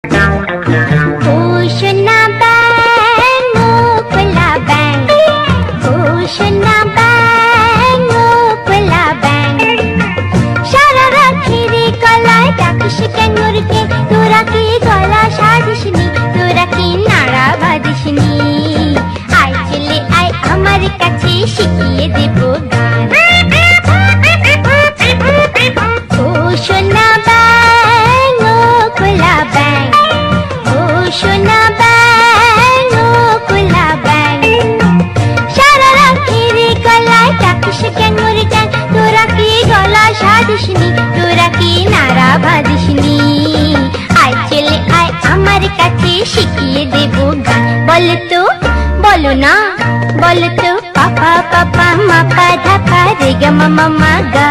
ও সোনা ব্যাং ও খোলা ব্যাং, ও সোনা ব্যাং ও খোলা ব্যাং, সারা রাত্রি রে গলায় ডাকিস ক্যাঙ্গুরকে, তোরা কি গলা সাজিসনি, তোরা কি নাড়া বাঁধিসনি, আয় চলে আয় আমার কাছে শিখিয়ে দেব গান। ও সোনা ব্যাং ও খোলা ব্যাং, ও সোনা ব্যাং ও খোলা ব্যাং, সারা রাত্রি রে গলায় ডাকিস ক্যাঙ্গুর ক্যাং, তোরা কি গলা সাজিসনি, তোরা কি নাড়া বাঁধিসনি, আয় চলে আয় আমার কাছে শিখিয়ে দেব গান। বলো তো, বলো না, বলো তো, পাপা পাপা মাপা ধাপা রে গা মা মা গা।